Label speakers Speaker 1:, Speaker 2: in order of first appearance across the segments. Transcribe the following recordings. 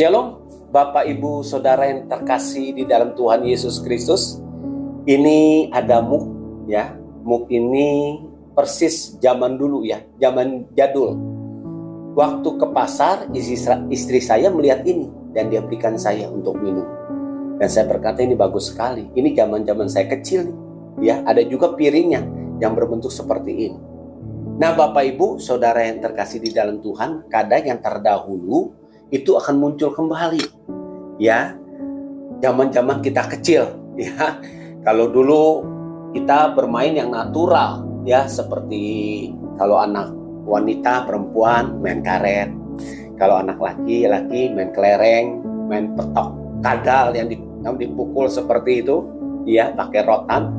Speaker 1: Shalom, Bapak Ibu Saudara yang terkasih di dalam Tuhan Yesus Kristus. Ini ada muk ya. Muk ini persis zaman dulu ya, zaman jadul. Waktu ke pasar, istri saya melihat ini dan dia berikan saya untuk minum. Dan saya berkata ini bagus sekali. Ini zaman-zaman saya kecil nih. Ya, ada juga piringnya yang berbentuk seperti ini. Nah, Bapak Ibu Saudara yang terkasih di dalam Tuhan, kadang yang terdahulu itu akan muncul kembali ya, zaman-zaman kita kecil ya. Kalau dulu kita bermain yang natural ya, seperti kalau anak wanita perempuan main karet, kalau anak laki-laki main kelereng, main petok kadal yang dipukul seperti itu ya, pakai rotan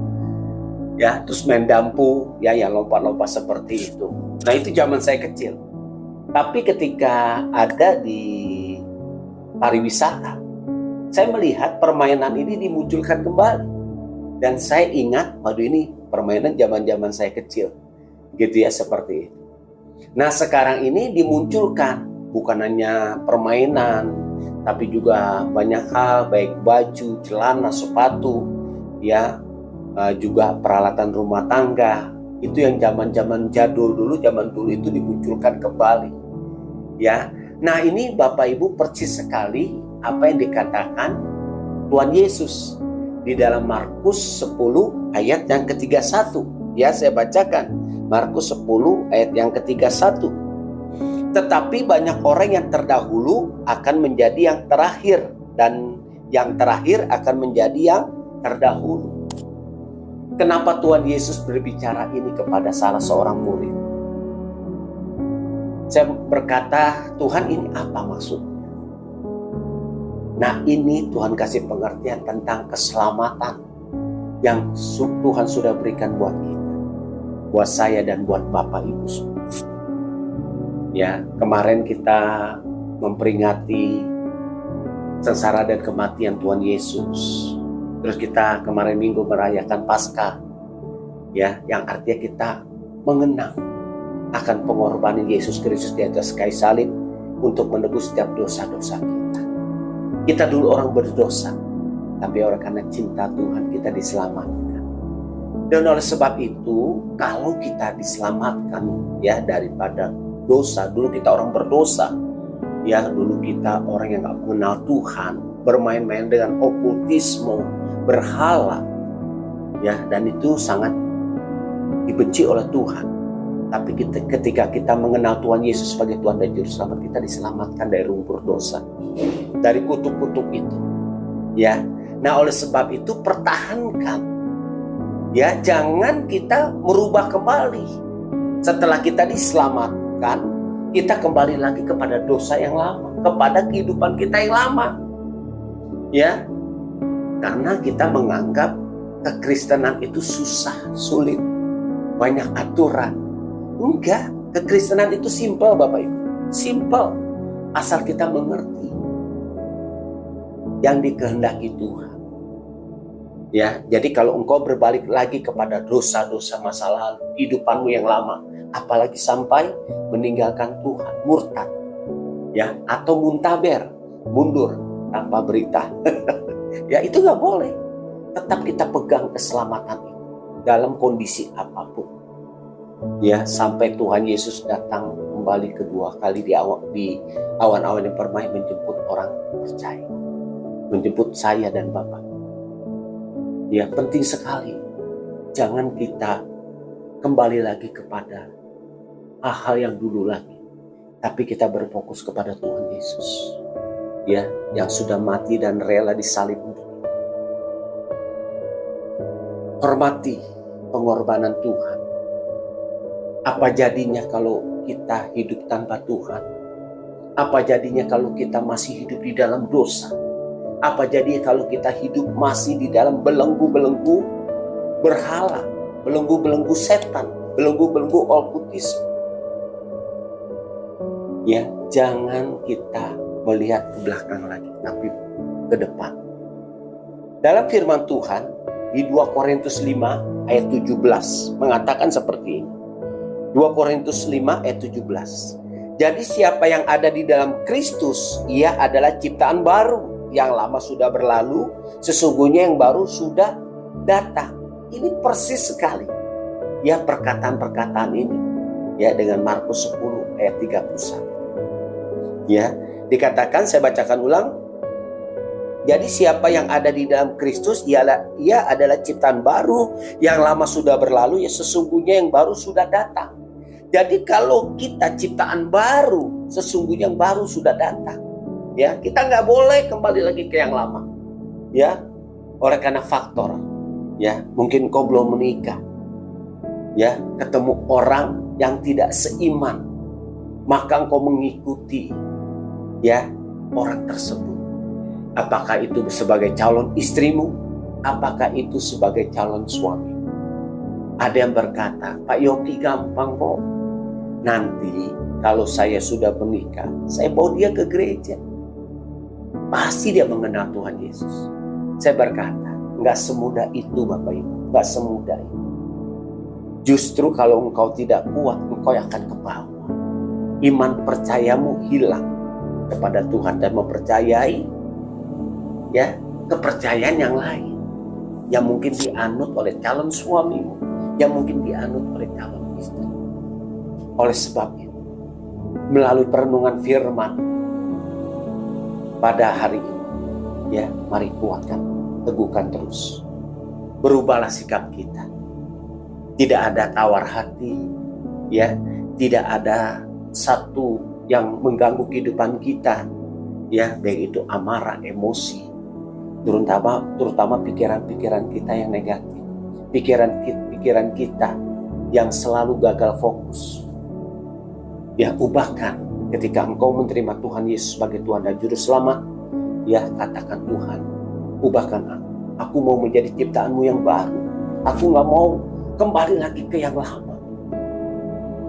Speaker 1: ya, terus main dampu ya, yang lompat-lompat seperti itu. Nah, itu zaman saya kecil. Tapi ketika ada di pariwisata, saya melihat permainan ini dimunculkan kembali. Dan saya ingat, waduh, ini permainan zaman-zaman saya kecil. Gitu ya, seperti itu. Nah, sekarang ini dimunculkan bukan hanya permainan, tapi juga banyak hal, baik baju, celana, sepatu, ya, juga peralatan rumah tangga. Itu yang zaman-zaman jadul dulu, zaman dulu itu dimunculkan kembali. Ya, nah ini Bapak Ibu persis sekali apa yang dikatakan Tuhan Yesus di dalam Markus 10 ayat yang ke-31. Ya, saya bacakan Markus 10 ayat yang ke-31. Tetapi banyak orang yang terdahulu akan menjadi yang terakhir, dan yang terakhir akan menjadi yang terdahulu. Kenapa Tuhan Yesus berbicara ini kepada salah seorang murid? Saya berkata, Tuhan, ini apa maksudnya? Nah, ini Tuhan kasih pengertian tentang keselamatan yang Tuhan sudah berikan buat kita, buat saya dan buat Bapak Ibu semua. Ya, kemarin kita memperingati sengsara dan kematian Tuhan Yesus. Terus kita kemarin Minggu merayakan Paskah, ya, yang artinya kita mengenang akan pengorbanan Yesus Kristus di atas kayu salib untuk menebus setiap dosa-dosa kita. Kita dulu orang berdosa, tapi orang karena cinta Tuhan kita diselamatkan. Dan oleh sebab itu, kalau kita diselamatkan ya daripada dosa, dulu kita orang berdosa, ya dulu kita orang yang gak mengenal Tuhan, bermain-main dengan okultisme, berhala, ya, dan itu sangat dibenci oleh Tuhan. Tapi ketika kita mengenal Tuhan Yesus sebagai Tuhan dan Juru Selamat, kita diselamatkan dari lumpur dosa, dari kutuk-kutuk itu. Ya, nah oleh sebab itu pertahankan. Ya, jangan kita merubah kembali. Setelah kita diselamatkan, kita kembali lagi kepada dosa yang lama, kepada kehidupan kita yang lama. Ya, karena kita menganggap kekristenan itu susah, sulit, banyak aturan. Enggak, kekristenan itu simpel Bapak Ibu. Simpel, asal kita mengerti yang dikehendaki Tuhan. Ya, jadi kalau engkau berbalik lagi kepada dosa-dosa masa lalu, hidupanmu yang lama, apalagi sampai meninggalkan Tuhan, murtad, ya, atau muntaber, mundur tanpa berita. Ya, itu nggak boleh. Tetap kita pegang keselamatan itu dalam kondisi apapun. Ya, sampai Tuhan Yesus datang kembali kedua kali di awan-awan yang permai menjemput orang percaya, menjemput saya dan Bapak. Ya, penting sekali. Jangan kita kembali lagi kepada hal-hal yang dulu lagi, tapi kita berfokus kepada Tuhan Yesus, ya, yang sudah mati dan rela disalib untuk kita. Hormati pengorbanan Tuhan. Apa jadinya kalau kita hidup tanpa Tuhan? Apa jadinya kalau kita masih hidup di dalam dosa? Apa jadinya kalau kita hidup masih di dalam belenggu-belenggu berhala, belenggu-belenggu setan, belenggu-belenggu okkultisme? Ya, jangan kita melihat ke belakang lagi, tapi ke depan. Dalam firman Tuhan di 2 Korintus 5 ayat 17 mengatakan seperti ini. 2 Korintus 5 ayat 17. Jadi siapa yang ada di dalam Kristus, ia adalah ciptaan baru. Yang lama sudah berlalu, sesungguhnya yang baru sudah datang. Ini persis sekali ya perkataan-perkataan ini ya dengan Markus 10 ayat 31. Ya, dikatakan, saya bacakan ulang. Jadi siapa yang ada di dalam Kristus, ia adalah ciptaan baru. Yang lama sudah berlalu, ya sesungguhnya yang baru sudah datang. Jadi kalau kita ciptaan baru, sesungguhnya yang baru sudah datang. Ya, kita nggak boleh kembali lagi ke yang lama. Ya, oleh karena faktor, ya mungkin kau belum menikah, ya ketemu orang yang tidak seiman, maka engkau mengikuti, ya orang tersebut. Apakah itu sebagai calon istrimu, apakah itu sebagai calon suami. Ada yang berkata, Pak Yogi gampang kok. Nanti kalau saya sudah menikah, saya bawa dia ke gereja. Pasti dia mengenal Tuhan Yesus. Saya berkata, nggak semudah itu Bapak Ibu. Nggak semudah itu. Justru kalau engkau tidak kuat, engkau akan ke bawah. Iman percayamu hilang kepada Tuhan dan mempercayai ya kepercayaan yang lain. Yang mungkin dianut oleh calon suamimu, yang mungkin dianut oleh calon istri. Oleh sebab itu, melalui perenungan firman pada hari ini, ya mari kuatkan, teguhkan terus. Berubahlah sikap kita. Tidak ada tawar hati, ya, tidak ada satu yang mengganggu kehidupan kita, ya, baik itu amarah, emosi, terutama pikiran-pikiran kita yang negatif, pikiran kita yang selalu gagal fokus. Ya, ubahkan ketika engkau menerima Tuhan Yesus sebagai Tuhan dan Juru Selamat. Ya, katakan, Tuhan, ubahkan aku. Aku mau menjadi ciptaanmu yang baru. Aku gak mau kembali lagi ke yang lama.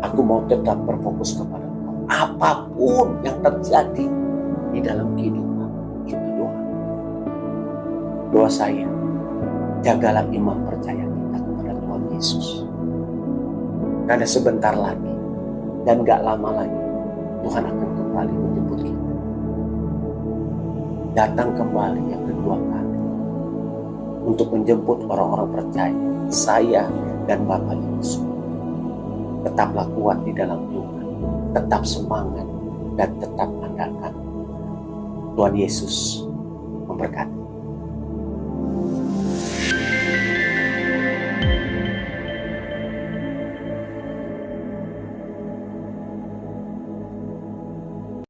Speaker 1: Aku mau tetap berfokus kepada Engkau. Apapun yang terjadi di dalam kehidupan, itu doa. Doa saya, jagalah iman percaya kita kepada Tuhan Yesus. Karena sebentar lagi dan gak lama lagi Tuhan akan kembali menjemput kita. Datang kembali yang kedua kali untuk menjemput orang-orang percaya, saya dan Bapak Ibu semua. Tetaplah kuat di dalam Tuhan, tetap semangat dan tetap andalkan Tuhan Yesus memberkati.